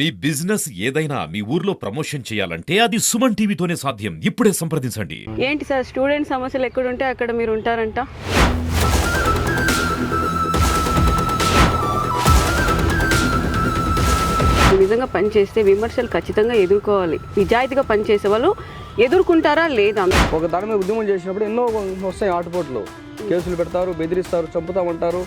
మీ business ఏదైనా మీ ఊర్లో promotion చేయాలంటే అది సుమన్ టీవీతోనే సాధ్యం. ఇప్పుడే సంప్రదించండి. ఏంటి సార్, స్టూడెంట్ సమస్యలు ఎక్కడుంటే అక్కడ మీరు ఉంటారంట. నిజంగా పని చేస్తే విమర్శలు ఖచ్చితంగా ఎదుర్కోవాలి. నిజాయితీగా పనిచేసే వాళ్ళు ఎదుర్కొంటారా లేదా? ఒక దాని మీద ఉద్యమం చేసినప్పుడు ఎన్నో వస్తాయి ఆటుపోట్లు. కేసులు పెడతారు, బెదిరిస్తారు, చంపుతామంటారు.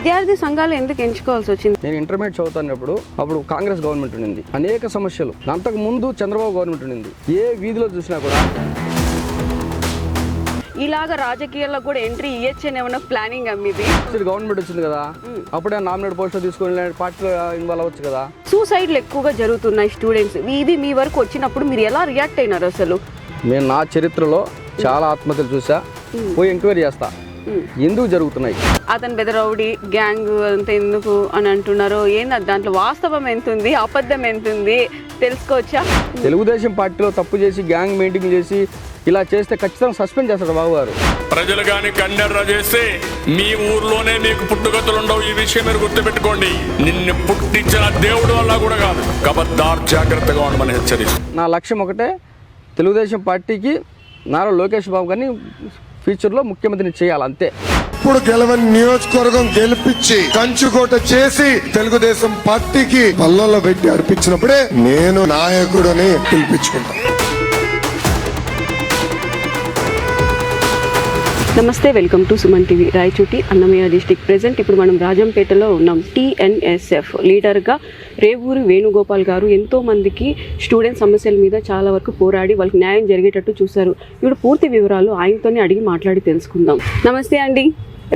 విద్యార్థి సంఘాలు ఎందుకు ఎంచుకోవాల్సి వచ్చింది? నేను ఇంటర్మీడియట్ చదువుతున్నప్పుడు అప్పుడు కాంగ్రెస్ గవర్నమెంట్ ఉండింది, అనేక సమస్యలు. అంతకు ముందు చంద్రబాబు గవర్నమెంట్ ఉండింది. ఏ వీధిలో చూసినా కూడా ఇలాగా రాజకీయాల్లో కూడా ఎంట్రీ ఇయ్యొచ్చు అని ఏమన్నా ప్లానింగ్ అమ్మిది? గవర్నమెంట్ వచ్చింది కదా, అప్పుడే నామినేట్ పోస్టర్ తీసుకొని పార్టీలో ఇన్వాల్వ్ అవ్వచ్చు కదా. సూసైడ్లు ఎక్కువగా జరుగుతున్నాయి స్టూడెంట్స్. ఇది మీ వరకు వచ్చినప్పుడు మీరు ఎలా రియాక్ట్ అయినారు అసలు? నేను నా చరిత్రలో చాలా ఆత్మహత్యలు చూసా, పోయి ఎంక్వైరీ చేస్తా ఎందుకు జరుగుతున్నాయి. అతను బెదరౌడి గ్యాంగ్ అంత ఎందుకు అని అంటున్నారు. ఏంది దాంట్లో వాస్తవం ఎంత ఉంది, అబద్ధం ఎంత ఉంది తెలుసుకోవచ్చా? తెలుగుదేశం పార్టీలో తప్పు చేసి గ్యాంగ్ మెయింటైన్ చేసి ఇలా చేస్తే ఖచ్చితంగా సస్పెండ్ చేస్తాడు బాబు గారు. ప్రజలు కానీ కన్నెర్ర చేస్తే మీ ఊర్లోనే మీకు పుట్టుగతులు ఉండవు. ఈ విషయం మీరు గుర్తుపెట్టుకోండి. నిన్ను పుట్టించిన దేవుడు వల్ల కూడా కాదు. ఖబర్దార్, జాగ్రత్తగా ఉండమని హెచ్చరిస్తాను. నా లక్ష్యం ఒకటే, తెలుగుదేశం పార్టీకి నారా లోకేష్ బాబు గారిని ఫ్యూచర్లో ముఖ్యమంత్రిని చేయాలి, అంతే. ఇప్పుడు గెలవని నియోజకవర్గం గెలిపించి కంచుకోట చేసి తెలుగుదేశం పార్టీకి పల్లల్లో పెట్టి అర్పించినప్పుడే నేను నాయకుడని పిలిపించుకుంటాను. నమస్తే, welcome to Suman TV. Rayachoti Annamayya district. Present ఇప్పుడు మనం రాజంపేటలో ఉన్నాం. టీఎన్ఎస్ఎఫ్ లీడర్గా రేవూరి వేణుగోపాల్ గారు ఎంతో మందికి స్టూడెంట్ సమస్యల మీద చాలా వరకు పోరాడి వాళ్ళకి న్యాయం జరిగేటట్టు చూశారు. ఇప్పుడు పూర్తి వివరాలు ఆయనతోనే అడిగి మాట్లాడి తెలుసుకుందాం. నమస్తే అండి,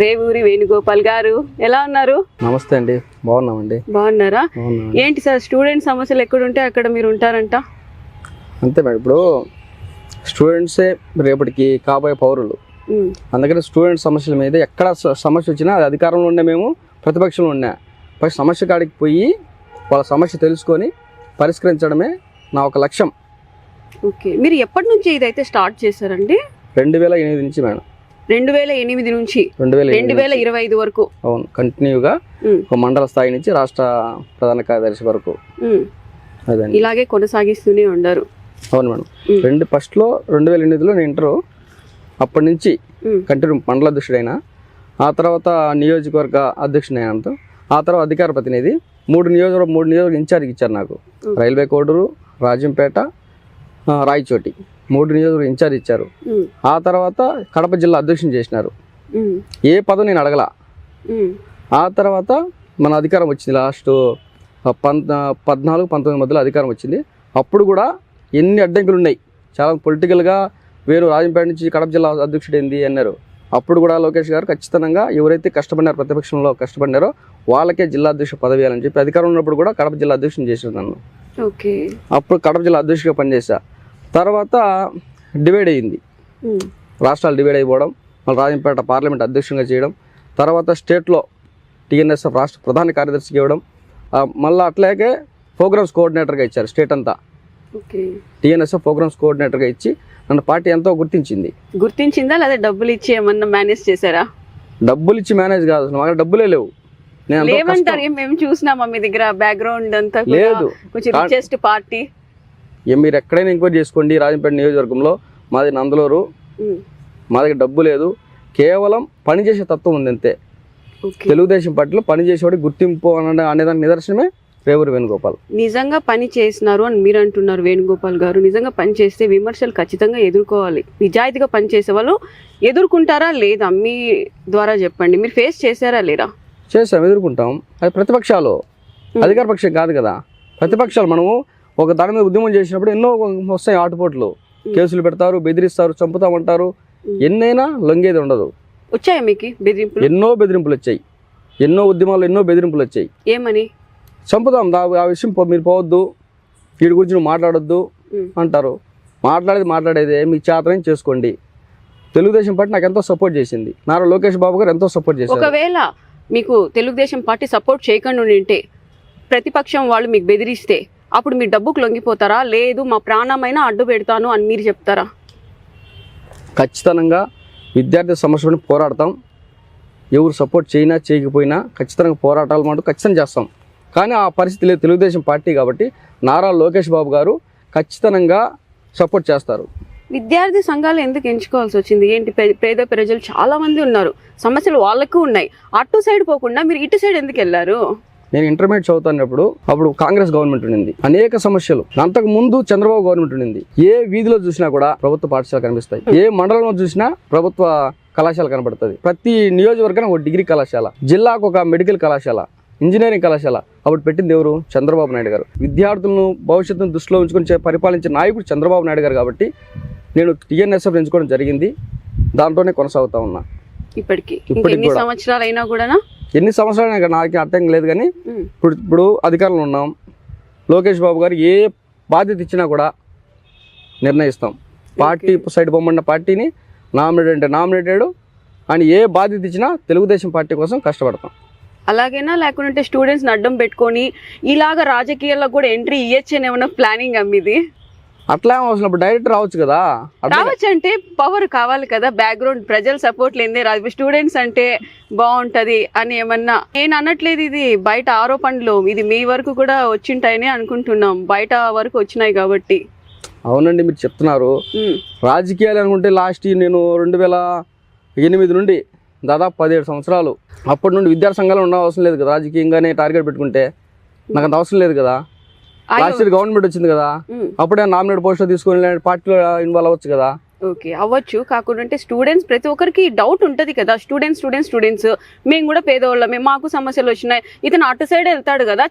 రేవూరి వేణుగోపాల్ గారు ఎలా ఉన్నారు? నమస్తే అండి, బాగున్నామండి. బాగున్నారా? ఏంటి సార్, స్టూడెంట్ సమస్యలు ఎక్కడుంటే అక్కడ మీరు ఉంటారంట. అంతే మేడం, ఇప్పుడు స్టూడెంట్సే రేపటికి కాబోయే పౌరులు. అందుకని స్టూడెంట్ సమస్యల మీద ఎక్కడ సమస్య వచ్చినా అది అధికారంలో ఉండే మేము, ప్రతిపక్షంలో ఉన్నా, ఫస్ట్ సమస్య కాడికి పోయి వాళ్ళ సమస్య తెలుసుకొని పరిష్కరించడమే నా ఒక లక్ష్యం. ఓకే, మీరు ఎప్పటి నుంచి ఇదైతే స్టార్ట్ చేశారండి? 2008 నుంచి మేడం. 2008 నుంచి 2025 వరకు? అవును, కంటిన్యూగా ఒక మండల స్థాయి నుంచి రాష్ట్ర ప్రధాన కార్యదర్శి వరకు అదే ఇలాగే కొనసాగిస్తూనే ఉన్నారు. అవును మేడం. ఫస్ట్లో 2008లో నేను ఇంటర్, అప్పటి నుంచి కంటిన్యూ మండల అధ్యక్షుడైనా, ఆ తర్వాత నియోజకవర్గ అధ్యక్షుడైనంత, ఆ తర్వాత అధికార ప్రతినిధి. 3 నియోజకవర్గ ఇన్ఛార్జ్ ఇచ్చారు నాకు. రైల్వే కోడూరు, రాజంపేట, రాయచోటి 3 నియోజకవర్గ ఇన్ఛార్జ్ ఇచ్చారు. ఆ తర్వాత కడప జిల్లా అధ్యక్షుని చేసినారు. ఏ పదవి నేను అడగల. ఆ తర్వాత మన అధికారం వచ్చింది లాస్ట్ 14-19 మధ్యలో అధికారం వచ్చింది. అప్పుడు కూడా ఎన్ని అడ్డంకులు ఉన్నాయి. చాలా పొలిటికల్గా వేరు రాజంపేట నుంచి కడప జిల్లా అధ్యక్షుడు ఏంది అన్నారు. అప్పుడు కూడా లోకేష్ గారు ఖచ్చితంగా ఎవరైతే కష్టపడినారో, ప్రతిపక్షంలో కష్టపడినారో వాళ్ళకే జిల్లా అధ్యక్షుడు పదవి అని చెప్పి అధికారం ఉన్నప్పుడు కూడా కడప జిల్లా అధ్యక్షుని చేశారు నన్ను. ఓకే, అప్పుడు కడప జిల్లా అధ్యక్షుడిగా పనిచేశా. తర్వాత డివైడ్ అయ్యింది, రాష్ట్రాలు డివైడ్ అయిపోవడం, మళ్ళీ రాజంపేట పార్లమెంట్ అధ్యక్షునిగా చేయడం, తర్వాత స్టేట్లో టీఎన్ఎస్ఎఫ్ రాష్ట్ర ప్రధాన కార్యదర్శిగా ఇవ్వడం, మళ్ళీ అట్లాగే ప్రోగ్రామ్స్ కోఆర్డినేటర్గా ఇచ్చారు స్టేట్ అంతా. టీఎన్ఎస్ఎఫ్ ప్రోగ్రామ్స్ కోఆర్డినేటర్గా ఇచ్చి నన్ను పార్టీ ఎంతో గుర్తించిందా లేదా డబ్బులు ఇచ్చి ఏమన్నా మేనేజ్ చేశారా? డబ్బులు ఇచ్చి మేనేజ్ కాదు, మాకు డబ్బులే లేవు. ఏమంటారు, మేము చూసినామా మీ దగ్గర బ్యాక్గ్రౌండ్ అంతా లేదు, కొంచెం రిచెస్ట్ పార్టీ. మీరు ఎక్కడైనా ఎంక్వైరీ చేసుకోండి, రాజంపేట నియోజకవర్గంలో మాది నందలూరు, మా దగ్గర డబ్బు లేదు, కేవలం పనిచేసే తత్వం ఉంది అంతే. తెలుగుదేశం పార్టీలో పనిచేసేవాడికి గుర్తింపు అనేదానికి నిదర్శనమే రేవూరి వేణుగోపాల్. నిజంగా పని చేసినారు అని మీరు అంటున్నారు వేణుగోపాల్ గారు. నిజంగా పని చేస్తే విమర్శలు ఖచ్చితంగా ఎదుర్కోవాలి. నిజాయితీగా పనిచేసే వాళ్ళు ఎదుర్కొంటారా లేదా? మీ ద్వారా చెప్పండి, మీరు ఫేస్ చేశారా లేరా? చేసాం, ఎదుర్కొంటాం. అది ప్రతిపక్షాలు, అధికార పక్షం కాదు కదా. ప్రతిపక్షాలు మనము ఒక దాని మీద ఉద్యమం చేసినప్పుడు ఎన్నో వస్తాయి ఆటుపోట్లు. కేసులు పెడతారు, బెదిరిస్తారు, చంపుతామంటారు. ఎన్నైనా లొంగేది ఉండదు. వచ్చాయా మీకు బెదిరింపులు? ఎన్నో బెదిరింపులు వచ్చాయి, ఎన్నో ఉద్యమాలు, ఎన్నో బెదిరింపులు వచ్చాయి. ఏమని? చంపుదాం, ఆ విషయం మీరు పోవద్దు, వీడి గురించి నువ్వు మాట్లాడొద్దు అంటారు. మాట్లాడేది మీకు చేతనని చేసుకోండి. తెలుగుదేశం పార్టీ నాకు ఎంతో సపోర్ట్ చేసింది, నారా లోకేష్ బాబు గారు ఎంతో సపోర్ట్ చేశారు. ఒకవేళ మీకు తెలుగుదేశం పార్టీ సపోర్ట్ చేయకుండా ఉంటే, ప్రతిపక్షం వాళ్ళు మీకు బెదిరిస్తే అప్పుడు మీరు డబ్బుకు లొంగిపోతారా? లేదు మా ప్రాణమైనా అడ్డు పెడతాను అని మీరు చెప్తారా? ఖచ్చితంగా విద్యార్థి సమస్యలను పోరాడతాం. ఎవరు సపోర్ట్ చేయినా చేయకపోయినా ఖచ్చితంగా పోరాటాలు మటు ఖచ్చితంగా చేస్తాం. కానీ ఆ పరిస్థితి లేదు. తెలుగుదేశం పార్టీ కాబట్టి నారా లోకేష్ బాబు గారు ఖచ్చితంగా సపోర్ట్ చేస్తారు. విద్యార్థి సంఘాలు ఎందుకు ఎంచుకోవాల్సి వచ్చింది? ఏంటి, పేద ప్రజలు చాలా మంది ఉన్నారు, సమస్యలు వాళ్ళకు ఉన్నాయి, అటు సైడ్ పోకుండా మీరు ఇటు సైడ్ ఎందుకు వెళ్ళారు? నేను ఇంటర్మీడియట్ చదువుతున్నప్పుడు అప్పుడు కాంగ్రెస్ గవర్నమెంట్ ఉండింది, అనేక సమస్యలు. అంతకు ముందు చంద్రబాబు గవర్నమెంట్ ఉండింది. ఏ వీధిలో చూసినా కూడా ప్రభుత్వ పాఠశాల కనిపిస్తాయి, ఏ మండలంలో చూసినా ప్రభుత్వ కళాశాల కనబడుతుంది. ప్రతి నియోజకవర్గానికి ఒక డిగ్రీ కళాశాల, జిల్లాకు ఒక మెడికల్ కళాశాల, ఇంజనీరింగ్ కళాశాల. అప్పుడు పెట్టింది ఎవరు? చంద్రబాబు నాయుడు గారు. విద్యార్థులను భవిష్యత్తును దృష్టిలో ఉంచుకొని పరిపాలించే నాయకుడు చంద్రబాబు నాయుడు గారు కాబట్టి నేను టీఎన్ఎస్ఎఫ్ ఎంచుకోవడం జరిగింది. దాంట్లోనే కొనసాగుతా ఉన్నా ఇప్పటికి. ఎన్ని సంవత్సరాలు అయినా కూడా? ఎన్ని సంవత్సరాలు నాకు అర్థం లేదు, కానీ ఇప్పుడు అధికారంలో ఉన్నాం. లోకేష్ బాబు గారు ఏ బాధ్యత ఇచ్చినా కూడా నిర్ణయిస్తాం. పార్టీ సైడ్ బొమ్మన్న పార్టీని నామినేటెడ్ అని ఏ బాధ్యత ఇచ్చినా తెలుగుదేశం పార్టీ కోసం కష్టపడతాం. అలాగైనా లేకుంటే స్టూడెంట్స్ని అడ్డం పెట్టుకొని ఇలాగ రాజకీయాల్లో కూడా ఎంట్రీ ఇయ్యొచ్చని ఏమన్నా ప్లానింగ్ అమ్మిది? అట్లా అవసరం, డైరెక్ట్ రావచ్చు కదా. రావచ్చు అంటే పవర్ కావాలి కదా, బ్యాక్గ్రౌండ్ ప్రజల సపోర్ట్ లేదే రాదు. స్టూడెంట్స్ అంటే బాగుంటది అని ఏమన్నా. నేను అనట్లేదు, ఇది బయట ఆరోపణలు, ఇది మీ వరకు కూడా వచ్చింటాయని అనుకుంటున్నాం, బయట వరకు వచ్చినాయి కాబట్టి. అవునండి, మీరు చెప్తున్నారు రాజకీయాలు అనుకుంటే లాస్ట్ నేను 2008 నుండి దాదాపు 17 సంవత్సరాలు, అప్పటి నుండి విద్యార్థి సంఘాలు ఉన్న అవసరం లేదు కదా. రాజకీయంగానే టార్గెట్ పెట్టుకుంటే నాకు అంత అవసరం లేదు కదా. లాస్ట్ ఇయర్ గవర్నమెంట్ వచ్చింది కదా, అప్పుడే నామినేట్ పోస్ట్ తీసుకొని పార్టీలో ఇన్వాల్వ్ అవ్వచ్చు కదా. ఓకే, అవ్వచ్చు. కాకుండా స్టూడెంట్స్ ప్రతి ఒక్కరికి డౌట్ ఉంటుంది కదా, స్టూడెంట్స్ మేము కూడా పేదవాళ్ళమే, మాకు సమస్యలు వచ్చినాయి, ఇతను అటు సైడ్ వెళ్తాడు కదా,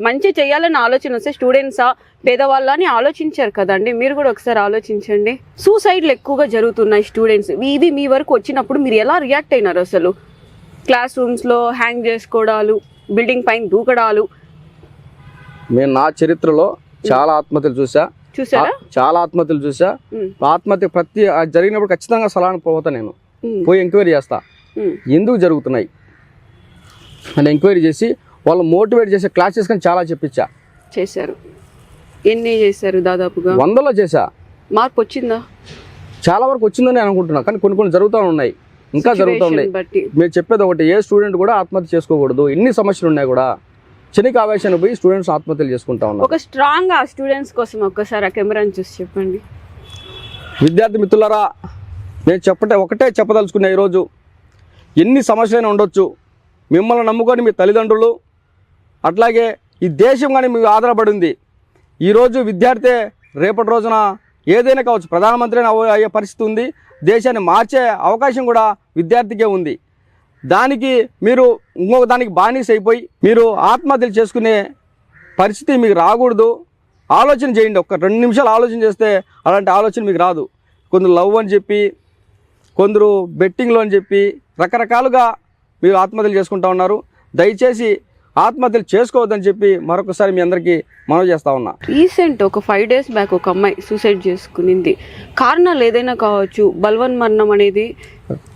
మంచి చేయాలని ఆలోచన వస్తే స్టూడెంట్సా పేదవాళ్ళ అని ఆలోచించారు కదండి. మీరు కూడా ఒకసారి ఆలోచించండి. సూసైడ్లు ఎక్కువగా జరుగుతున్నాయి స్టూడెంట్స్. ఇవి మీ వరకు వచ్చినప్పుడు మీరు ఎలా రియాక్ట్ అయినారు? అసలు క్లాస్ రూమ్స్లో హ్యాంగ్ చేసుకోవడాలు, బిల్డింగ్ పైన దూకడాలు. నేను నా చరిత్రలో చాలా ఆత్మహత్యలు చూసారా? చాలా ఆత్మహత్యలు చూసా. ఆత్మహత్య ప్రతి జరిగినప్పుడు ఖచ్చితంగా సలహాను పోతా, నేను పోయి ఎంక్వైరీ చేస్తా ఎందుకు జరుగుతున్నాయి అని. ఎంక్వైరీ చేసి వాళ్ళు మోటివేట్ చేసే క్లాసెస్ కానీ చాలా చేశారు. ఎన్ని చేశారు? దాదాపుగా 100లో చేశా. మార్పు వచ్చిందా? చాలా వరకు వచ్చిందని అనుకుంటున్నా, కానీ కొన్ని జరుగుతూ ఉన్నాయి, ఇంకా జరుగుతూ ఉన్నాయి. మీరు చెప్పేది ఒకటి, ఏ స్టూడెంట్ కూడా ఆత్మహత్య చేసుకోకూడదు. ఎన్ని సమస్యలు ఉన్నాయి కూడా క్షణిక ఆవేశాన్ని పోయి స్టూడెంట్స్ ఆత్మహత్యలు చేసుకుంటా ఉన్నారు. ఒక స్ట్రాంగ్ ఆ స్టూడెంట్స్ కోసం ఒక్కసారి ఆ కెమెరాని చూసి చెప్పండి. విద్యార్థి మిత్రులారా, నేను ఒకటే చెప్పదలుచుకున్నా, ఈరోజు ఎన్ని సమస్యలైనా ఉండొచ్చు, మిమ్మల్ని నమ్ముకొని మీ తల్లిదండ్రులు, అట్లాగే ఈ దేశం కానీ మీకు ఆధారపడింది. ఈరోజు విద్యార్థి రేపటి రోజున ఏదైనా కావచ్చు, ప్రధానమంత్రి అయ్యే పరిస్థితి ఉంది, దేశాన్ని మార్చే అవకాశం కూడా విద్యార్థికే ఉంది. దానికి మీరు ఇంకొక దానికి బానిస అయిపోయి మీరు ఆత్మహత్యలు చేసుకునే పరిస్థితి మీకు రాకూడదు. ఆలోచన చేయండి, ఒక 2 నిమిషాలు ఆలోచన చేస్తే అలాంటి ఆలోచన మీకు రాదు. కొందరు లవ్ అని చెప్పి, కొందరు బెట్టింగ్లో అని చెప్పి రకరకాలుగా మీరు ఆత్మహత్యలు చేసుకుంటా ఉన్నారు. దయచేసి ఆత్మహత్యలు చేసుకోవద్దని చెప్పి మరొకసారి మీ అందరికీ మనవి చేస్తా ఉన్నా. రీసెంట్ ఒక 5 days బ్యాక్ ఒక అమ్మాయి సూసైడ్ చేసుకునింది. కారణాలు ఏదైనా కావచ్చు, బలవన్ మరణం అనేది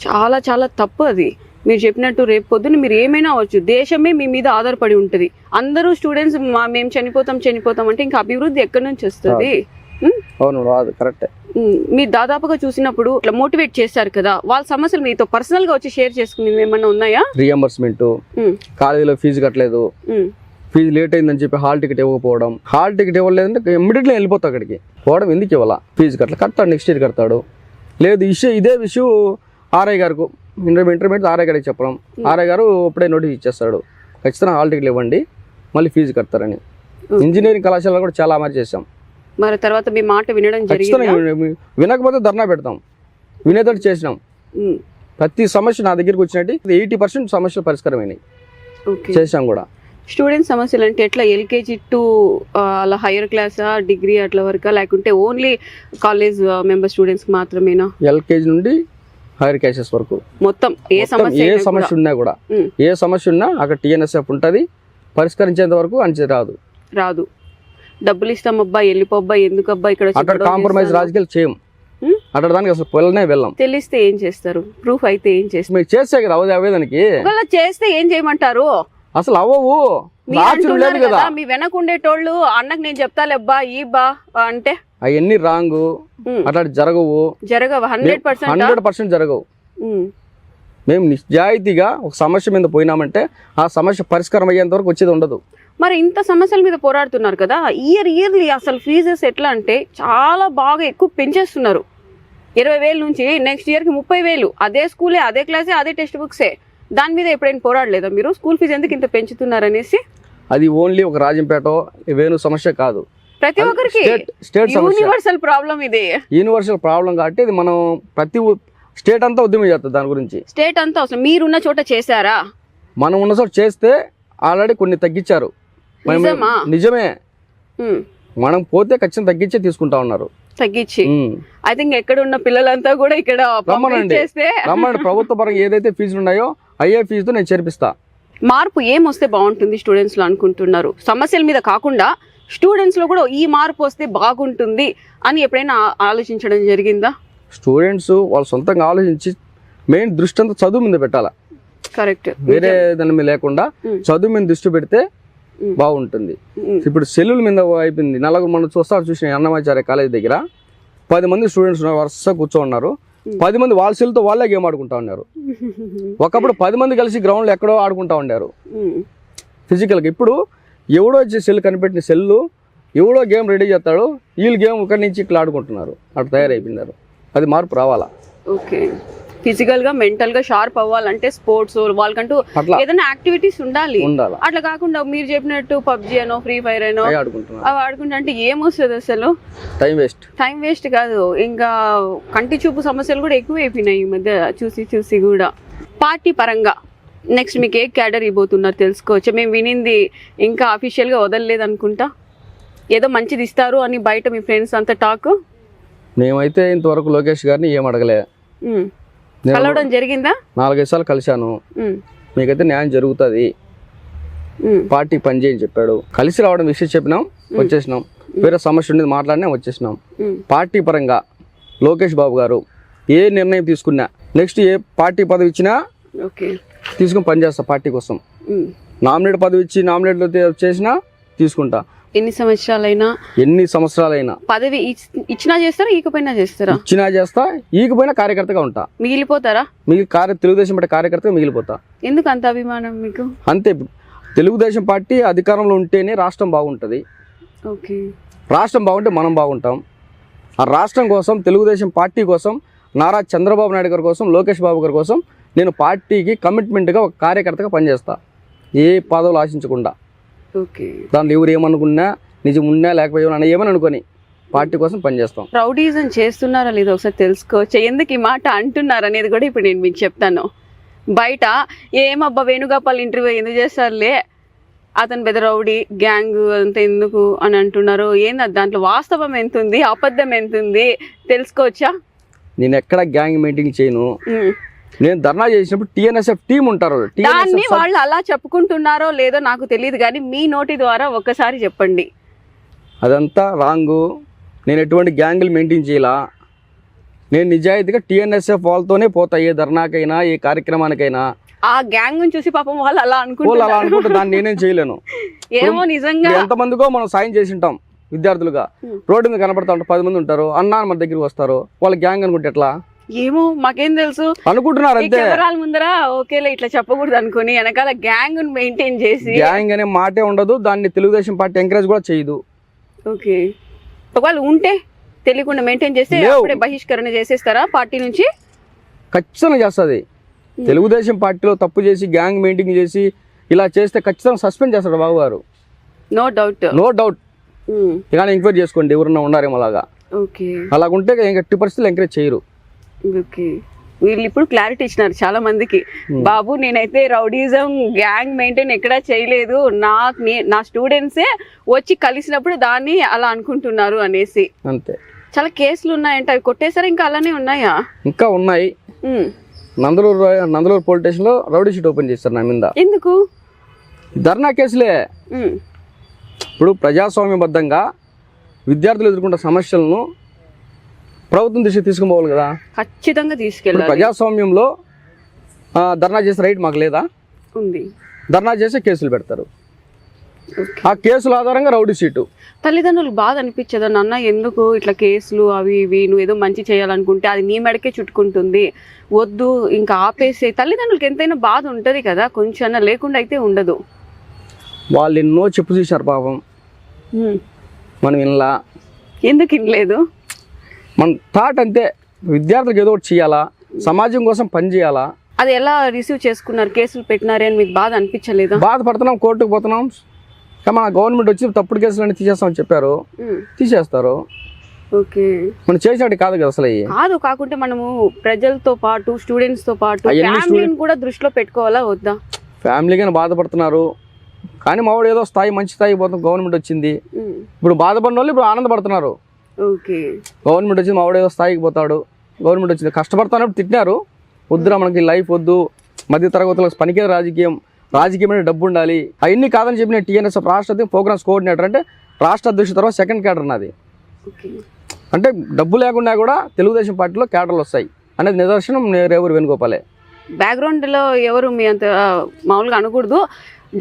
చాలా చాలా తప్పు. అది మీరు చెప్పినట్టు రేపు పొద్దున్న మీరు ఏమైనా అవ్వచ్చు, దేశమే మీ మీద ఆధారపడి ఉంటుంది. అందరూ స్టూడెంట్స్ మేము చనిపోతాం అంటే ఇంకా అభివృద్ధి ఎక్కడి నుంచి వస్తుంది? అవును, కరెక్టే. మీరు దాదాపుగా చూసినప్పుడు ఇట్లా మోటివేట్ చేశారు కదా, వాళ్ళ సమస్యలు మీతో పర్సనల్ గా వచ్చి షేర్ చేసుకునేవి ఏమన్నా ఉన్నాయా? రీఎంబర్స్మెంట్, కాలేజీలో ఫీజు కట్టలేదు, ఫీజు లేట్ అయిందని చెప్పి హాల్ టికెట్ ఇవ్వకపోవడం. హాల్ టికెట్ ఇవ్వలేదంటే ఇమ్మీడియట్లీ వెళ్ళిపోతా అక్కడికి. పోవడం ఎందుకు ఇవ్వాలా? ఫీజు కడతాడు, నెక్స్ట్ ఇయర్ కడతాడు. లేదు ఇదే విషయం ఆర్ఐ గారికి, ఇంటర్మీడియట్ ఆర్ఐ గారికి చెప్పడం, ఆర్ఐ గారు ఇప్పుడే నోటీస్ ఇచ్చేస్తాడు, ఖచ్చితంగా హాల్ టికెట్లు ఇవ్వండి, మళ్ళీ ఫీజు కడతారని. ఇంజనీరింగ్ కళాశాలలో కూడా చాలా అమలు చేసాం. మరి తర్వాత మీ మాట వినడం జరిగింది? వినకపోతే ధర్నా పెడతాం, వినేటట్టు చేసినాం. ప్రతి సమస్య నా దగ్గరికి వచ్చినట్టు 80% సమస్యలు పరిష్కారమైనాయి, చేసాం కూడా. స్టూడెంట్ సమస్యలు అంటే ఎట్లా, ఎల్కేజీ టు అలా హైయర్ క్లాసా, డిగ్రీ అట్లా వరకా, లేకుంటే ఓన్లీ కాలేజ్ మెంబర్ స్టూడెంట్స్ మాత్రమేనా? ఎల్కేజీ నుండి హైయర్ క్లాసెస్ వరకు మొత్తం ఏ సమస్య ఉన్నా కూడా, ఏ సమస్య ఉన్నా అక్కడ టీఎన్ఎస్ఎఫ్ ఉంటుంది. పరిష్కరించేంత వరకు అంచే రాదు. డబ్బులు ఇస్తాం అబ్బా, వెళ్ళిపోబ్బా, ఎందుకు అబ్బా ఇక్కడ అక్కడ కాంప్రమైజ్ రాజకీయాలు చేయం. అక్కడ దానికి అసలు వెళ్ళం. తెలిస్తే ఏం చేస్తారు? ప్రూఫ్ అయితే ఏం చేస్తారు? మీరు చేస్తే కదా అవేదానికి చేస్తే ఏం చేయమంటారు? అసలు అవ్వవు లేదు కదా. మీ వెనకుండేటోళ్ళు అన్నకు నేను చెప్తాలేబ్బా ఈ బా అంటే అవన్నీ రాంగ్, అట్లా జరగవు. 100% జరగవు. మేము నిజాయితీగా ఒక సమస్య మీద పోయినామంటే ఆ సమస్య పరిష్కారం అయ్యేంత వరకు వచ్చేది ఉండదు. మరి ఇంత సమస్యల మీద పోరాడుతున్నారు కదా, ఇయర్లీ అసలు ఫీజెస్ ఎట్లా అంటే చాలా బాగా ఎక్కువ పెంచేస్తున్నారు. 20,000 నుంచి నెక్స్ట్ ఇయర్కి 30,000. అదే స్కూలే, అదే క్లాసే, అదే టెక్స్ట్ బుక్సే. దాని మీద ఎప్పుడైనా పోరాడలేదా మీరు? స్కూల్ ఫీజు ఎందుకు ఇంత పెంచుతున్నారు అనేసి? అది ఓన్లీ ఒక రాజంపేట వేణు సమస్య కాదు, ప్రతి ఒక్కరికి స్టేట్ సమస్య, యూనివర్సల్ ప్రాబ్లం ఇది. యూనివర్సల్ ప్రాబ్లం కాబట్టి ఇది మనం ప్రతి స్టేట్ అంతా ఉద్యమం చేస్తుంది దాని గురించి. స్టేట్ అంతా అసలు మీరున్న చోట చేశారా? మనం ఉన్న చోట చేస్తే ఆల్రెడీ కొన్ని తగ్గించారు. నిజమా? నిజమే. మనం పోతే ఖచ్చితంగా తగ్గించే తీసుకుంటా ఉన్నారు. తగ్గించి ఐ థింక్ ఎక్కడ ఉన్న పిల్లలంతా కూడా ఇక్కడ చేస్తే రమ్మండి. ప్రభుత్వ పరంగా ఏదైతే ఫీజులు ఉన్నాయో అయ్యే ఫీజుతో నేను చేర్పిస్తా. మార్పు ఏమొస్తే బాగుంటుంది స్టూడెంట్స్ లో అనుకుంటున్నారు? సమస్యల మీద కాకుండా స్టూడెంట్స్ లో కూడా ఈ మార్పు వస్తే బాగుంటుంది అని ఎప్పుడైనా ఆలోచించడం జరిగిందా? స్టూడెంట్స్ వాళ్ళు సొంతంగా ఆలోచించి మెయిన్ దృష్టి అంతా చదువు మీద పెట్టాలా. కరెక్ట్. వేరే దాని మీద లేకుండా చదువు మీద దృష్టి పెడితే బాగుంటుంది. ఇప్పుడు సెల్లుల మీద అయిపోయింది. నలుగురు మనం చూసిన అన్నమాచార్య కాలేజ్ దగ్గర 10 మంది స్టూడెంట్స్ వరుస కూర్చో ఉన్నారు. 10 మంది వాళ్ళ సెల్తో వాళ్ళే గేమ్ ఆడుకుంటా ఉన్నారు. ఒకప్పుడు 10 మంది కలిసి గ్రౌండ్లో ఎక్కడో ఆడుకుంటా ఉండారు ఫిజికల్గా. ఇప్పుడు ఎవడో వచ్చి సెల్ కనిపెట్టిన సెల్లు ఎవడో గేమ్ రెడీ చేస్తాడు, వీళ్ళు గేమ్ ఇక్కడి నుంచి ఇట్లా ఆడుకుంటున్నారు. అట్లా తయారైపోయినారు. అది మార్పు రావాలా. ఓకే. ఫిజికల్ గా మెంటల్ గా షార్ప్ అవ్వాలంటే స్పోర్ట్స్ వాళ్ళకంటూ ఏదైనా యాక్టివిటీస్ ఉండాలి. అట్లా కాకుండా మీరు చెప్పినట్టు పబ్జి అనో ఫ్రీ ఫైర్ అనో అవి ఆడుకుంటా అంటే ఏమొస్తుంది అసలు? టైం వేస్ట్ కాదు, ఇంకా కంటి చూపు సమస్యలు కూడా ఎక్కువ అయిపోయినాయి ఈ మధ్య చూసి కూడా. పార్టీ పరంగా నెక్స్ట్ మీకు ఏ క్యాడర్ ఇవ్వబోతున్నారు తెలుసుకోవచ్చు? మేము వినింది ఇంకా అఫీషియల్ గా వదలలేదు అనుకుంటా, ఏదో మంచిది ఇస్తారు అని బయట మీ ఫ్రెండ్స్ అంతా టాక్. మేమైతే ఇంతవరకు లోకేష్ గారిని ఏం అడగలే. కలవడం జరిగిందా? 4-5 సార్లు కలిశాను. మీకైతే న్యాయం జరుగుతుంది, పార్టీ పని చేయని చెప్పాడు. కలిసి రావడం విషయం చెప్పినాం, వచ్చేసినాం. వేరే సమస్య ఉండేది మాట్లాడినా వచ్చేసినాం. పార్టీ పరంగా లోకేష్ బాబు గారు ఏ నిర్ణయం తీసుకున్నా, నెక్స్ట్ ఏ పార్టీ పదవి ఇచ్చినా తీసుకుని పనిచేస్తా పార్టీ కోసం. నామినేట్ పదవి ఇచ్చి నామినేట్ చేసినా తీసుకుంటా. ఎన్ని సంవత్సరాలైనా పదవి ఇచ్చినా చేస్తారా, ఈకపోయినా చేస్తారా? ఇచ్చినా చేస్తా, ఈకపోయినా కార్యకర్తగా ఉంటా. మిగిలిపోతారా? తెలుగుదేశం పార్టీ కార్యకర్తగా మిగిలిపోతా. ఎందుకు అంత అభిమానం మీకు? అంతే. తెలుగుదేశం పార్టీ అధికారంలో ఉంటేనే రాష్ట్రం బాగుంటుంది. ఓకే. రాష్ట్రం బాగుంటే మనం బాగుంటాం. ఆ రాష్ట్రం కోసం, తెలుగుదేశం పార్టీ కోసం, నారా చంద్రబాబు నాయుడు గారి కోసం, లోకేష్ బాబు గారి కోసం నేను పార్టీకి కమిట్మెంట్గా ఒక కార్యకర్తగా పనిచేస్తా, ఏ పదవులు ఆశించకుండా. ఓకే. దాంట్లో ఎవరు ఏమనుకున్నా, నిజం ఉన్నా లేకపోయినా ఏమని అనుకొని పార్టీ కోసం పనిచేస్తాం. రౌడీజం చేస్తున్నారా లేదో ఒకసారి తెలుసుకోవచ్చు. ఎందుకు ఈ మాట అంటున్నారు అనేది కూడా ఇప్పుడు నేను మీకు చెప్తాను. బయట ఏమబ్బా వేణుగోపాల్ ఇంటర్వ్యూ ఎందుకు చేస్తారులే, అతను పెద్ద రౌడీ గ్యాంగ్ అంతా ఎందుకు అని అంటున్నారు. ఏంది దాంట్లో వాస్తవం ఎంత ఉంది, అబద్ధం ఎంత ఉంది తెలుసుకోవచ్చా? నేను ఎక్కడ గ్యాంగ్ మెయింటైన్ చేయను. నేను ధర్నా చేసినప్పుడు టీఎన్ఎస్ఎఫ్ టీం ఉంటారు. దాన్ని వాళ్ళు అలా చెప్పుకుంటున్నారో లేదో నాకు తెలియదు, కానీ మీ నోటి ద్వారా ఒక్కసారి చెప్పండి. అదంతా రాంగు. నేను ఎటువంటి గ్యాంగులు మెయింటైన్ చేయాలా. నేను నిజాయితీగా టీఎన్ఎస్ఎఫ్ వాళ్ళతోనే పోతా, ఏ ధర్నాకైనా ఏ కార్యక్రమానికైనా. ఆ గ్యాంగ్ చూసి పాపం వాళ్ళు అలా అనుకుంటే దాన్ని నేనేం చేయలేను. ఏమో నిజంగా ఎంతమందికో మనం సాయం చేసి ఉంటాం విద్యార్థులుగా. రోడ్డు మీద కనపడతా ఉంటారు, 10 మంది ఉంటారు, అన్న మన దగ్గరికి వస్తారు. వాళ్ళ గ్యాంగ్ అనుకుంటే ఎట్లా? ఏమో మాకేం తెలుసు అనుకుంటున్నారు అంతే. కెమెరాల ముందర ఓకేలే ఇట్లా చెప్పకూడదు అనుకుని వెనకాల గ్యాంగ్ మెయింటైన్ చేసి. గ్యాంగ్ అనే మాటే ఉండదు, దాన్ని తెలుగుదేశం పార్టీ ఎంకరేజ్ కూడా చేయదు. ఓకే. ఒకవేళ ఉంటే తెలియకుండా మెయింటైన్ చేస్తే అప్పుడే బహిష్కరణ చేసేస్తారా పార్టీ నుంచి? ఖచ్చితంగా చేస్తుంది. తెలుగుదేశం పార్టీలో తప్పు చేసి గ్యాంగ్ మెయింటైన్ చేసి ఇలా చేస్తే ఖచ్చితంగా సస్పెండ్ చేస్తాడు బాబు గారు. No doubt. ఇక ఎంక్వైరీ చేసుకోండి ఎవరన్నా ఉన్నారేమో అలాగా. ఓకే. అలాగుంటే ఎట్టి పరిస్థితులు ఎంకరేజ్ చేయరు. ఓకే. వీళ్ళు ఇప్పుడు క్లారిటీ ఇచ్చినారు చాలా మందికి. బాబు నేనైతే రౌడీజం గ్యాంగ్ మెయింటైన్ ఎక్కడా చేయలేదు, నా స్టూడెంట్సే వచ్చి కలిసినప్పుడు దాన్ని అలా అనుకుంటున్నారు అనేసి. అంతే. చాలా కేసులు ఉన్నాయంట, అవి కొట్టేసారా ఇంకా అలానే ఉన్నాయా? ఇంకా ఉన్నాయి. నందలూరు పోలీస్ స్టేషన్ లో రౌడీ షీట్ ఓపెన్ చేస్తారు నా మీద. ఎందుకు? ధర్నా కేసులే. ఇప్పుడు ప్రజాస్వామ్యబద్ధంగా విద్యార్థులు ఎదుర్కొంటున్న సమస్యలను ప్రభుత్వం దృష్టికి తీసుకుపోవాలి కదా. ఖచ్చితంగా తీసుకెళ్ళాలి. ప్రజాస్వామ్యంలో ధర్నా చేసే రైట్ మాకు లేదా? ఉంది. ధర్నా చేసే కేసులు పెడతారు. ఆ కేసుల ఆధారంగా రౌడీ షీటు. తల్లిదండ్రులకు బాధ అనిపించదా నాన్న, ఎందుకు ఇట్లా కేసులు అవి ఇవి, నువ్వు ఏదో మంచి చేయాలనుకుంటే అది నీ మెడకే చుట్టుకుంటుంది, వద్దు ఇంకా ఆపేసే. తల్లిదండ్రులకి ఎంతైనా బాధ ఉంటుంది కదా, కొంచెం లేకుండా అయితే ఉండదు. వాళ్ళు ఎన్నో చెప్పు చూశారు పాపం, మనం వినలా. ఎందుకు ఇనలేదు? మన థాట్ అంతే, విద్యార్థులకు ఏదో ఒకటి చేయాలా, సమాజం కోసం పని చేయాలా. అది ఎలా రిసీవ్ చేసుకున్నారు? కేసులు పెట్టినారే అని మీకు బాధ అనిపించలేదా? బాధపడుతున్నాం, కోర్టుకు పోతున్నాం, మన గవర్నమెంట్ వచ్చి తప్పుడు కేసులన్నీ తీసేస్తామని చెప్పారు, తీసేస్తారు. ఓకే, మనం చేసేటి కాదు కదా అసలు. కాదు, కాకుంటే మనము ప్రజలతో పాటు స్టూడెంట్స్ తో పాటు ఫ్యామిలీని కూడా దృష్టిలో పెట్టుకోవాలా వద్దా? ఫ్యామిలీగానే బాధపడుతున్నారు, కానీ మావాడు ఏదో స్థాయి, మంచి స్థాయి పోతుంది, గవర్నమెంట్ వచ్చింది. ఇప్పుడు బాధపడిన వాళ్ళు ఇప్పుడు ఆనందపడుతున్నారు. ఓకే, గవర్నమెంట్ వచ్చింది, మావాడు ఏదో స్థాయికి పోతాడు, గవర్నమెంట్ వచ్చింది. కష్టపడుతున్నప్పుడు తిట్టినారు, వద్దురా మనకి లైఫ్ వద్దు, మధ్య తరగతులకు పనికే రాజకీయం, రాజకీయం అంటే డబ్బు ఉండాలి, అవన్నీ కాదని చెప్పి నేను టీఎన్ఎస్ఎఫ్ రాష్ట్ర ప్రోగ్రామ్స్ కోఆర్డినేటర్, అంటే రాష్ట్ర అధ్యక్షుడు తర్వాత సెకండ్ క్యాడర్ నాది. అంటే డబ్బు లేకుండా కూడా తెలుగుదేశం పార్టీలో క్యాడర్లు వస్తాయి అనేది నిదర్శనం రేవూరి వేణుగోపాలే. బ్యాక్గ్రౌండ్లో ఎవరు మీ అంత మామూలుగా అనకూడదు,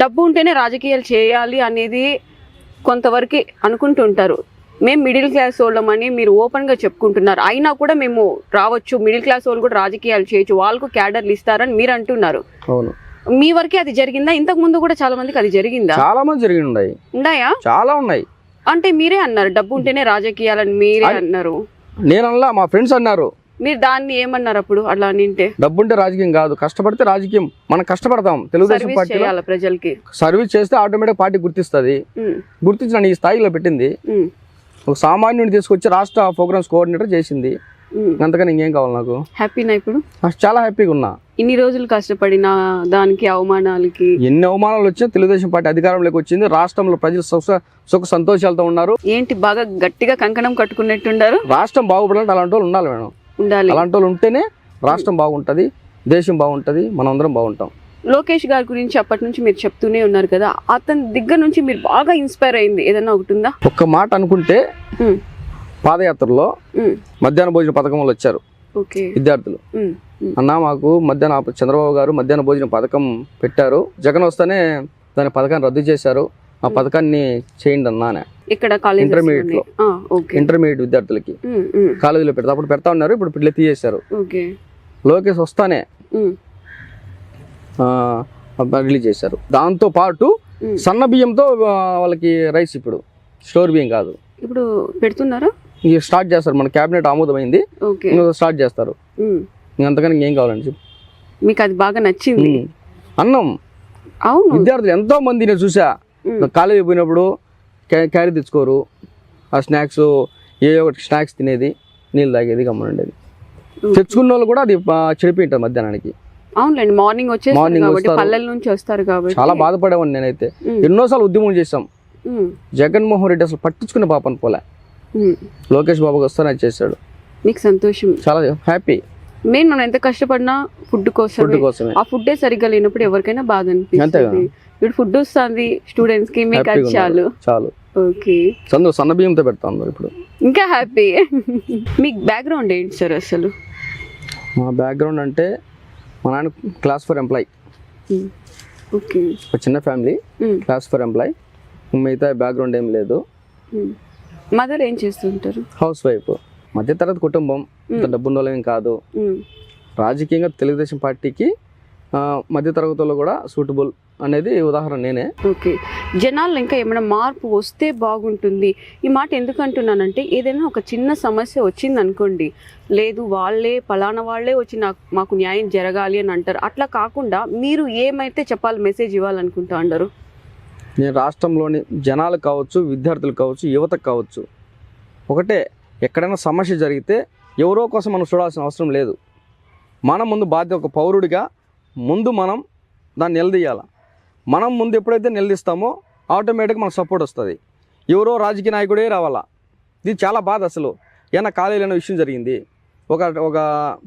డబ్బు ఉంటేనే రాజకీయాలు చేయాలి అనేది కొంతవరకు అనుకుంటుంటారు. మేము మిడిల్ క్లాస్ వాళ్ళమని మీరు ఓపెన్గా చెప్పుకుంటున్నారు, అయినా కూడా మేము రావచ్చు, మిడిల్ క్లాస్ వాళ్ళు కూడా రాజకీయాలు చేయొచ్చు, వాళ్ళకు క్యాడర్లు ఇస్తారని మీరు అంటున్నారు. అవును, మీ వరకే అది జరిగిందా? ఇంతకు ముందు కూడా చాలా మందికి అది జరిగిందా? చాలా మంది జరిగి ఉన్నాయి. ఉన్నాయా? చాలా ఉన్నాయి. అంటే మీరే అన్నారు డబ్బు ఉంటేనే రాజకీయాలని, మీరే అన్నారు. నేను అనలా, మా ఫ్రెండ్స్ అన్నారు. మీరు దాన్ని ఏమన్నారు అప్పుడు? అట్లా నింటే డబ్బుంటే రాజకీయం కాదు, కష్టపడితే రాజకీయం. మనం కష్టపడతాం, తెలుగుదేశం పార్టీ ప్రజలకి సర్వీస్ చేస్తే ఆటోమేటిక్ పార్టీ గుర్తిస్తుంది. గుర్తించిన ఈ స్థాయిలో పెట్టింది, ఒక సామాన్యుని తీసుకొచ్చి రాష్ట్ర ప్రోగ్రామ్స్ కోఆర్డినేటర్ చేసింది. అంతకని ఇంకేం కావాలి నాకు? హ్యాపీనా ఇప్పుడు? చాలా హ్యాపీగా ఉన్నా. ఇన్ని రోజులు కష్టపడిన దానికి, అవమానాలకి ఎన్ని అవమానాలు వచ్చినా తెలుగుదేశం పార్టీ అధికారంలోకి వచ్చింది, రాష్ట్రంలో ప్రజలు సుఖ సంతోషాలతో ఉన్నారు. ఏంటి బాగా గట్టిగా కంకణం కట్టుకున్నట్టుండారు? రాష్ట్రం బాగుపడాలంటే అలాంటి వాళ్ళు ఉండాలి మేడం, ఉండాలి. అలాంటి వాళ్ళు ఉంటేనే రాష్ట్రం బాగుంటది, దేశం బాగుంటది, మనందరం బాగుంటాం. లోకేష్ గారి గురించి అప్పటి నుంచి మీరు చెప్తూనే ఉన్నారు కదా, అతని దగ్గర నుంచి మీరు బాగా ఇన్స్పైర్ అయింది ఏదన్నా ఒకటి ఉందా? ఒక్క మాట అనుకుంటే, పాదయాత్రలో మధ్యాహ్న భోజన పథకం వాళ్ళు వచ్చారు విద్యార్థులు. అన్నా మాకు మధ్యాహ్న చంద్రబాబు గారు మధ్యాహ్న భోజన పథకం పెట్టారు, జగన్ వస్తేనే దాని పథకాన్ని రద్దు చేశారు, ఆ పథకాన్ని చేయండి అన్నానే. ఇక్కడ ఇంటర్మీడియట్ లో, ఇంటర్మీడియట్ విద్యార్థులకి కాలేజీలో పెడతా, అప్పుడు పెడతా ఉన్నారు, ఇప్పుడు పిల్లలు తీసేశారు. లోకేష్ వస్తానే రిలీజ్ చేశారు. దాంతో పాటు సన్న బియ్యంతో వాళ్ళకి రైస్, ఇప్పుడు స్టోర్ బియ్యం కాదు, ఇప్పుడు పెడుతున్నారా? స్టార్ట్ చేస్తారు, మన క్యాబినెట్ ఆమోదమైంది, స్టార్ట్ చేస్తారు. అంతకని ఇంకేం కావాలని చెప్పి. మీకు అది బాగా నచ్చింది? అన్నం. అవును, విద్యార్థులు ఎంతో మంది నేను చూసా, కాలేజీ పోయినప్పుడు క్యారీ తెచ్చుకోరు, ఆ స్నాక్స్ ఏ ఒకటి స్నాక్స్ తినేది, నీళ్ళు తాగేది, గమ్మనుండేది. తెచ్చుకున్న వాళ్ళు కూడా అది చెడిపోయి ఉంటుంది మధ్యాహ్నానికి. అవునులేండి, మార్నింగ్ పల్లెల నుంచి వస్తారు కాబట్టి. చాలా బాధపడేవాడిని నేనైతే. ఎన్నోసార్లు ఉద్యమం చేసాం, జగన్మోహన్ రెడ్డి అసలు పట్టించుకునే పాపని పోలే, లోకేష్ బాబుకి వస్తానని చేశాడు. మీకు సంతోషం? చాలా హ్యాపీ. మెయిన్ మనం ఎంత కష్టపడినా ఫుడ్ కోసమే, ఆ ఫుడ్డే సరిగ్గా లేనప్పుడు ఎవరికైనా బాధ అనిపిస్తుంది. ఇప్పుడు ఫుడ్ వస్తుంది స్టూడెంట్స్ కి, మీకు అది చాలు. ఓకే, సన్న బియ్యంతో పెడతాం ఇప్పుడు, ఇంకా హ్యాపీ. మీకు బ్యాక్గ్రౌండ్ ఏంటి సార్ అసలు? మా బ్యాక్గ్రౌండ్ అంటే, మా నాన్న క్లాస్ 4 ఎంప్లాయ్. ఓకే, ఒక చిన్న ఫ్యామిలీ, క్లాస్ 4 ఎంప్లాయ్, మిగతా బ్యాక్గ్రౌండ్ ఏం లేదు. మదర్ ఏం చేస్తుంటారు? House wife. మధ్యతరగతి కుటుంబం, ఇంత డబ్బున్నోళ్ళేం కాదు. రాజకీయంగా తెలుగుదేశం పార్టీకి మధ్యతరగతుల్లో కూడా సూటబుల్ అనేది ఉదాహరణ నేనే. ఓకే, జనాల్లో ఇంకా ఏమైనా మార్పు వస్తే బాగుంటుంది. ఈ మాట ఎందుకు అంటున్నానంటే, ఏదైనా ఒక చిన్న సమస్య వచ్చింది అనుకోండి, లేదు పలానా వాళ్ళే వచ్చి మాకు న్యాయం జరగాలి అని అంటారు. అట్లా కాకుండా మీరు ఏమైతే చెప్పాలి, మెసేజ్ ఇవ్వాలనుకుంటా అంటారు? నేను రాష్ట్రంలోని జనాలు కావచ్చు, విద్యార్థులు కావచ్చు, యువతకు కావచ్చు, ఒకటే, ఎక్కడైనా సమస్య జరిగితే ఎవరో కోసం మనం చూడాల్సిన అవసరం లేదు. మనం ముందు బాధ్యత, ఒక పౌరుడిగా ముందు మనం దాన్ని నిలదీయాలి. మనం ముందు ఎప్పుడైతే నిలదీస్తామో ఆటోమేటిక్గా మనకు సపోర్ట్ వస్తుంది. ఎవరో రాజకీయ నాయకుడే రావాలా. ఇది చాలా బాధ. అసలు ఏమైనా కాలేజీలో విషయం జరిగింది, ఒక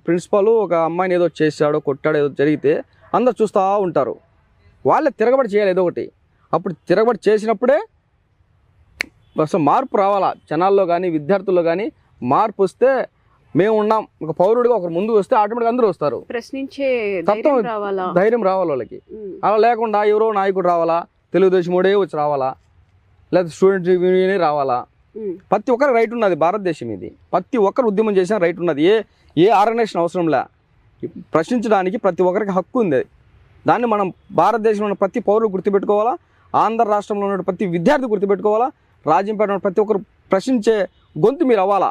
ప్రిన్సిపాల్ ఒక అమ్మాయిని ఏదో చేశాడో కొట్టాడో ఏదో జరిగితే అందరు చూస్తూ ఉంటారు. వాళ్ళే తిరగబడి చేయాలి ఏదో ఒకటి. అప్పుడు తిరగబడి చేసినప్పుడే అసలు మార్పు రావాలా. జనాల్లో కానీ విద్యార్థుల్లో కానీ మార్పు వస్తే మేము ఉన్నాం, ఒక పౌరుడిగా ఒకరు ముందు వస్తే ఆటోమేటిక్గా అందరూ వస్తారు. ప్రశ్నించే ధైర్యం రావాలి వాళ్ళకి. అలా లేకుండా ఎవరో నాయకుడు రావాలా, తెలుగుదేశం ఓడే వచ్చి రావాలా, లేదా స్టూడెంట్ యూనియనే రావాలా. ప్రతి ఒక్కరికి రైట్ ఉన్నది, భారతదేశం ఇది. ప్రతి ఒక్కరు ఉద్యమం చేసిన రైట్ ఉన్నది. ఏ ఆర్గనైజేషన్ అవసరంలే. ప్రశ్నించడానికి ప్రతి ఒక్కరికి హక్కు ఉంది. దాన్ని మనం భారతదేశంలో ఉన్న ప్రతి పౌరులు గుర్తుపెట్టుకోవాలా, ఆంధ్ర రాష్ట్రంలో ఉన్న ప్రతి విద్యార్థి గుర్తుపెట్టుకోవాలా. రాజంపేట ఉన్న ప్రతి ఒక్కరు ప్రశ్నించే గొంతు మీరు అవ్వాలా.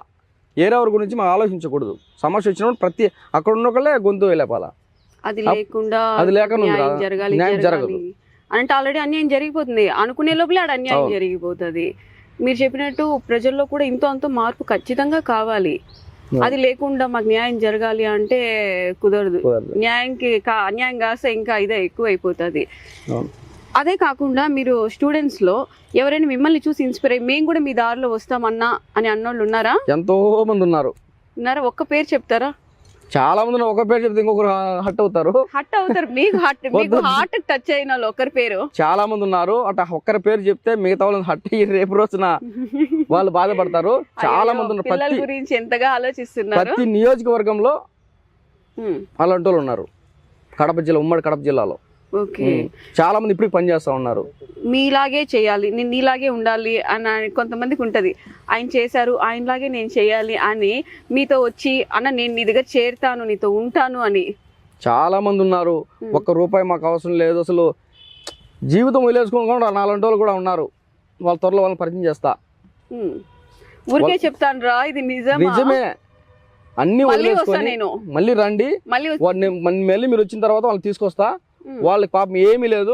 ఏరెవరి గురించి మనం ఆలోచించకూడదు. సమస్య వచ్చినప్పుడు ప్రతి అక్కడ ఉన్న ఒకళ్ళే గొంతు వెళ్ళాపాలా. అది లేకుండా అది లేకుండా న్యాయం జరగాలి న్యాయం జరగదు. అంటే ఆల్రెడీ అన్యాయం జరిగిపోతుంది, అనుకునే లోపలే ఆడ అన్యాయం జరిగిపోతుంది. మీరు చెప్పినట్టు ప్రజల్లో కూడా ఇంతో అంతో మార్పు ఖచ్చితంగా కావాలి. అది లేకుండా మాకు న్యాయం జరగాలి అంటే కుదరదు. అన్యాయం కాస్తే ఇంకా ఇదే ఎక్కువ అయిపోతుంది. అదే కాకుండా మీరు స్టూడెంట్స్ లో ఎవరైనా మిమ్మల్ని చూసి ఇన్స్పైర్ అయ్యి మేము కూడా మీ దారిలో వస్తామన్నా అని అన్నోళ్ళు ఉన్నారా? ఎంతో మంది ఉన్నారా? ఒక్క పేరు చెప్తారా? చాలా మంది ఒక పేరు చెప్తే ఇంకొకరు హట్ అవుతారు. మీకు హార్ట్ టచ్ అయిన వాళ్ళు ఒకరి పేరు? చాలా మంది ఉన్నారు. అట్లా ఒక్కరి పేరు చెప్తే మిగతా వాళ్ళని హట్ అయ్యి రేపు రోజున వాళ్ళు బాధపడతారు. చాలా మంది ఉన్నారు. పిల్లల గురించి ఎంతగా ఆలోచిస్తున్నారు. ప్రతి నియోజకవర్గంలో అలాంటి వాళ్ళు ఉన్నారు. కడప జిల్లా, ఉమ్మడి కడప జిల్లాలో చాలా మంది ఇప్పుడు పనిచేస్తా ఉన్నారు. మీలాగే చేయాలి, నేను నీలాగే ఉండాలి అని కొంతమందికి ఉంటది. ఆయన చేశారు, ఆయనలాగే నేను చేయాలి అని మీతో వచ్చి అన్న నేను నీ దగ్గర చేరుతాను, నీతో ఉంటాను అని చాలా మంది ఉన్నారు. ఒక్క రూపాయి మాకు అవసరం లేదు, అసలు జీవితం వదిలేసుకోకుండా నాలుగు వాళ్ళు కూడా ఉన్నారు. వాళ్ళ త్వరలో వాళ్ళని పరిచయం చేస్తా. ఊరికే చెప్తాను రా, ఇది నిజమే. అన్ని వదిలేసుకొని మళ్ళీ రండి, మళ్ళీ మీరు వచ్చిన తర్వాత వాళ్ళని తీసుకొస్తా. వాళ్ళకి పాపం ఏమీ లేదు,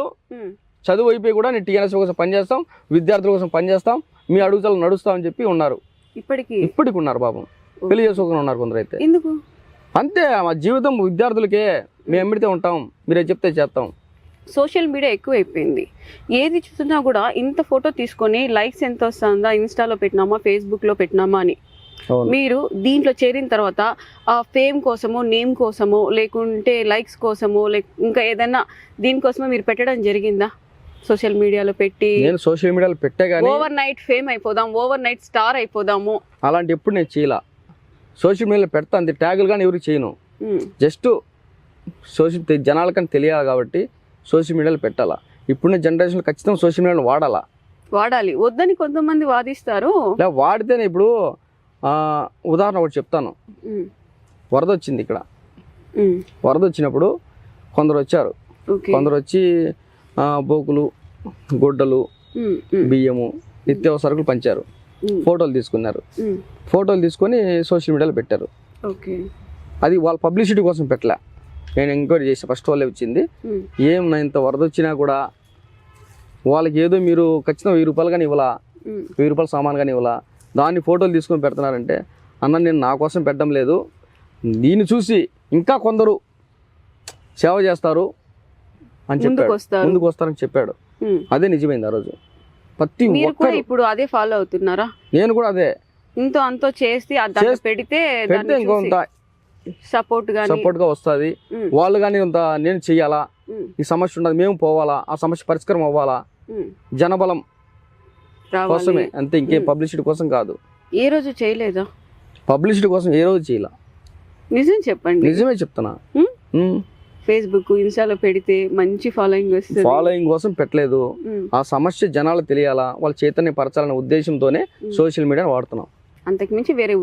చదువు అయిపోయి కూడా నేను టీఎన్ఎస్ కోసం పనిచేస్తాం, విద్యార్థుల కోసం పనిచేస్తాం, మీ అడుగుదల నడుస్తామని చెప్పి ఉన్నారు. ఇప్పటికి ఉన్నారు. పాపం పెళ్లి చేసుకోకుండా ఉన్నారు కొందరు. అయితే ఎందుకు అంతే, మా జీవితం విద్యార్థులకే. మేము ఎమ్మిడితే ఉంటాం, మీరే చెప్తే చేస్తాం. సోషల్ మీడియా ఎక్కువ అయిపోయింది. ఏది చూసినా కూడా ఇంత ఫోటో తీసుకొని లైక్స్ ఎంత వస్తుందా, ఇన్స్టాలో పెట్టినామా, ఫేస్బుక్లో పెట్టినామా అని. మీరు దీంట్లో చేరిన తర్వాత ఫేమ్ కోసమో, నేమ్ కోసమో, లేకుంటే లైక్స్ కోసమో, ఇంకా ఏదైనా దీనికోసమో మీరు పెట్టడం జరిగిందా? సోషల్ మీడియాలో పెట్టి నేను సోషల్ మీడియాలో పెట్టే కానీ ఓవర్ నైట్ ఫేమ్ అయిపోదాం, ఓవర్ నైట్ స్టార్ అయిపోదాము అలాంటి ఎప్పుడు నేను చేయలా. సోషల్ మీడియాలో పెడతా అంతే, ట్యాగులు కానీ ఎవరికి చేయను. జస్ట్ సోషల్ జనాలకని తెలియాలి కాబట్టి సోషల్ మీడియాలో పెట్టాలా. ఇప్పుడున్న జనరేషన్లో ఖచ్చితంగా సోషల్ మీడియాలో వాడాలి. వద్దని కొంతమంది వాదిస్తారు. వాడితేనే ఇప్పుడు ఉదాహరణ ఒకటి చెప్తాను. వరద వచ్చింది ఇక్కడ. వరద వచ్చినప్పుడు కొందరు వచ్చారు. కొందరు వచ్చి బోకులు, గుడ్డలు, బియ్యము, నిత్యావసరకులు పంచారు. ఫోటోలు తీసుకున్నారు. ఫోటోలు తీసుకొని సోషల్ మీడియాలో పెట్టారు. అది వాళ్ళ పబ్లిసిటీ కోసం పెట్టలే. నేను ఎంక్వైరీ చేసి ఫస్ట్ వాళ్ళే వచ్చింది. ఏమన్నా ఇంత వరద వచ్చినా కూడా వాళ్ళకి ఏదో మీరు ఖచ్చితంగా 1000 రూపాయలు కానీ ఇవ్వాలా, 1000 రూపాయలు సామాన్ కానీ ఇవ్వాలా, దాన్ని ఫోటోలు తీసుకొని పెడుతున్నారంటే అన్న నేను నా కోసం పెట్టడం లేదు, దీన్ని చూసి ఇంకా కొందరు సేవ చేస్తారు అని చెప్పాడు, ముందుకు వస్తారని చెప్పాడు. అదే నిజమైంది ఆ రోజు. ప్రతి ఒక్కరు ఇప్పుడు అదే ఫాలో అవుతున్నారా? నేను కూడా అదే. ఇంతో అంతో చేసి పెడితే ఇంకొంత సపోర్ట్ గా వస్తుంది. వాళ్ళు కానీ ఇంత నేను చెయ్యాలా, ఈ సమస్య ఉన్నది, మేము పోవాలా, ఆ సమస్య పరిష్కారం అవ్వాలా, జనబలం కోసమే అంతే, ఇంకేం పబ్లిసిటీ కోసం కాదు. ఏ రోజు చేయలేదా? పబ్లిసిటీ కోసం ఏ రోజు చేయాల. నిజం చెప్పండి. నిజమే చెప్తున్నా. ఫేస్బుక్, ఇన్స్టాలో పెడితే మంచి ఫాలోయింగ్ వస్తుంది. ఫాలోయింగ్ కోసం పెట్టలేదు. ఆ సమస్య జనాలకు తెలియాలా, వాళ్ళ చైతన్య పరచాలనే ఉద్దేశంతోనే సోషల్ మీడియా వాడుతున్నాం. అంతకుమించి వేరే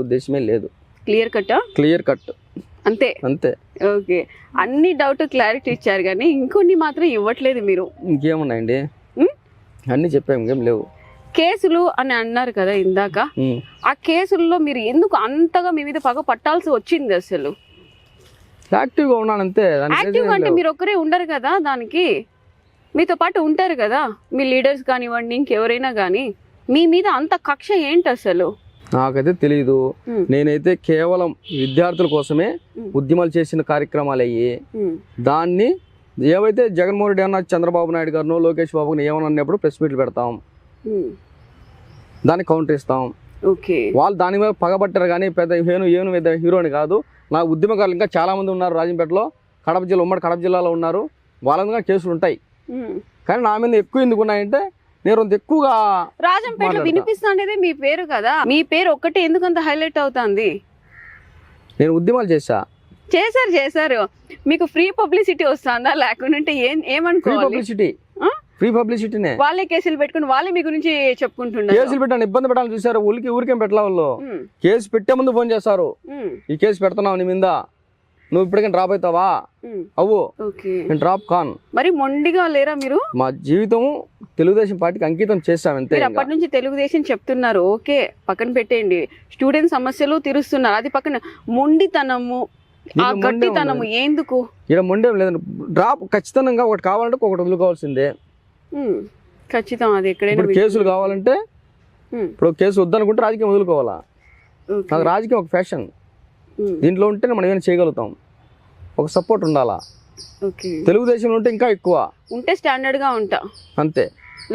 ఉద్దేశమే లేదు. క్లియర్ కట్ అంతే. ఓకే, అన్ని డౌట్ క్లారిటీ ఇచ్చారు కానీ ఇంకొన్ని మాత్రం ఇవ్వట్లేదు మీరు. ఇంకేమున్నాయండి, అన్ని చెప్పాము, ఇంకేం లేవు. కేసులు అని అన్నారు కదా ఇందాక, ఆ కేసుల్లో మీరు ఎందుకు అంతగా మీ మీద పగ పట్టాల్సి వచ్చింది? అసలు యాక్టివ్గా ఉన్నాను అంతే. యాక్టివ్ అంటే మీరు ఒక్కరే ఉండరు కదా, దానికి మీతో పాటు ఉంటారు కదా మీ లీడర్స్ కానివ్వండి, ఇంకెవరైనా కానీ. మీ మీద అంత కక్ష ఏంటి అసలు? నాకైతే తెలియదు. నేనైతే కేవలం విద్యార్థుల కోసమే ఉద్యమాలు చేసిన కార్యక్రమాలు అయ్యి, దాన్ని ఏవైతే జగన్మోహన్ రెడ్డి అన్న, చంద్రబాబు నాయుడు గారినో, లోకేష్ బాబుని ఏమని అన్నప్పుడు ప్రెస్ మీట్లు పెడతాం, దాన్ని కౌంటర్ ఇస్తాం. వాళ్ళు దాని మీద పగబట్టారు కానీ పెద్ద హీరోని కాదు. నా ఉద్యమకారులు ఇంకా చాలా మంది ఉన్నారు రాజంపేటలో, కడప జిల్లా, ఉమ్మడి కడప జిల్లాలో ఉన్నారు. వాళ్ళ మీద కేసులు ఉంటాయి కానీ నా మీద ఎక్కువ ఎందుకు ఉన్నాయంటే నేను ఎక్కువగా రాజంపేటలో వినిపిస్తుండేదే మీ పేరు కదా. మీ పేరు ఒక్కటే ఎందుకంత హైలైట్ అవుతుంది? నేను ఉద్యమాలు చేశారు. మీకు ఫ్రీ పబ్లిసిటీ వస్తుందా, లేకుంటే ఏమనుకోవాలి? పబ్లిసిటీ ఫ్రీ పబ్లిసిటీనే. వాళ్ళే కేసులు పెట్టుకుని వాళ్ళే మీ గురించి చెప్పుకుంటున్నారు. కేసులు పెట్టాను, ఇబ్బంది పెట్టాలని చూసారు. ఊరికేం పెట్టలే వాళ్ళు. కేసు పెట్టే ముందు ఫోన్ చేస్తారు, ఈ కేసు పెడుతున్నావు నీ మీద, నువ్వు ఇప్పటికైనా డ్రాప్ అవుతావా? అవ్వు, నేను డ్రాప్ కాన్. మరి మొండిగా లేరా మీరు? మా జీవితం తెలుగుదేశం పార్టీకి అంకితం చేస్తాం అంతే. అప్పటి నుంచి తెలుగుదేశం చెప్తున్నారు, ఓకే పక్కన పెట్టేయండి. స్టూడెంట్ సమస్యలు తీరుస్తున్నారు, అది పక్కన మొండితనము, ఆ గట్టితనము ఎందుకు? ఇక్కడ మొండేం లేదండి. డ్రాప్ ఖచ్చితంగా ఒకటి కావాలంటే ఒకటి వదులుకోవాల్సిందే. ఖచ్చితం. అది ఎక్కడైనా కేసులు కావాలంటే ఇప్పుడు కేసు వద్దనుకుంటే రాజకీయం వదులుకోవాలా. నాకు రాజకీయం ఒక ఫ్యాషన్, దీంట్లో ఉంటేనే మనం ఏమైనా చేయగలుగుతాం. ఒక సపోర్ట్ ఉండాలా. తెలుగుదేశంలో ఉంటే ఇంకా ఎక్కువ ఉంటే స్టాండర్డ్ గా ఉంటా అంతే,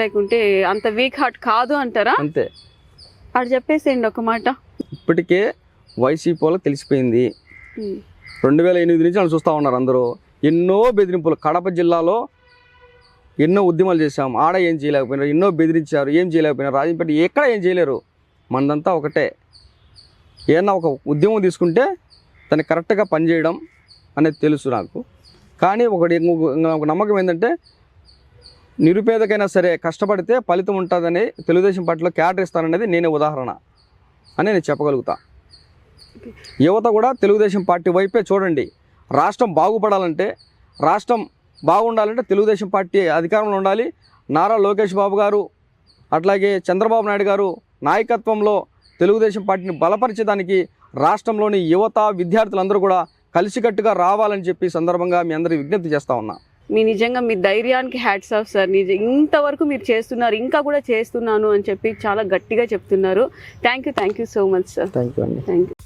లేకుంటే అంత వీక్ హార్ట్ కాదు అంటారా? అంతే. అది చెప్పేసేయండి ఒక మాట. ఇప్పటికే వైసీపీ వాళ్ళకి తెలిసిపోయింది. 2008 నుంచి వాళ్ళు చూస్తూ ఉన్నారు అందరూ. ఎన్నో బెదిరింపులు, కడప జిల్లాలో ఎన్నో ఉద్యమాలు చేశాం, ఆడ ఏం చేయలేకపోయినారు, ఎన్నో బెదిరించారు, ఏం చేయలేకపోయినారు. రాజంపేట ఎక్కడ ఏం చేయలేరు, మనదంతా ఒకటే. ఏమన్నా ఒక ఉద్యమం తీసుకుంటే దాన్ని కరెక్ట్గా పనిచేయడం అనేది తెలుసు నాకు. కానీ ఒక నమ్మకం ఏంటంటే నిరుపేదకైనా సరే కష్టపడితే ఫలితం ఉంటుందని తెలుగుదేశం పార్టీలో క్యాడర్ ఇస్తాననేది నేనే ఉదాహరణ అని నేను చెప్పగలుగుతా. యువత కూడా తెలుగుదేశం పార్టీ వైపే చూడండి. రాష్ట్రం బాగుపడాలంటే, రాష్ట్రం బాగుండాలంటే తెలుగుదేశం పార్టీ అధికారంలో ఉండాలి. నారా లోకేష్ బాబు గారు అట్లాగే చంద్రబాబు నాయుడు గారు నాయకత్వంలో తెలుగుదేశం పార్టీని బలపరిచేదానికి రాష్ట్రంలోని యువత విద్యార్థులందరూ కూడా కలిసికట్టుగా రావాలని చెప్పి సందర్భంగా మీ అందరికీ విజ్ఞప్తి చేస్తా ఉన్నా. నిజంగా మీ ధైర్యానికి హ్యాట్స్ ఆఫ్ సార్. ఇంతవరకు మీరు చేస్తున్నారు, ఇంకా కూడా చేస్తున్నాను అని చెప్పి చాలా గట్టిగా చెప్తున్నారు. Thank you so much sir. Thank you అండి. Thank you.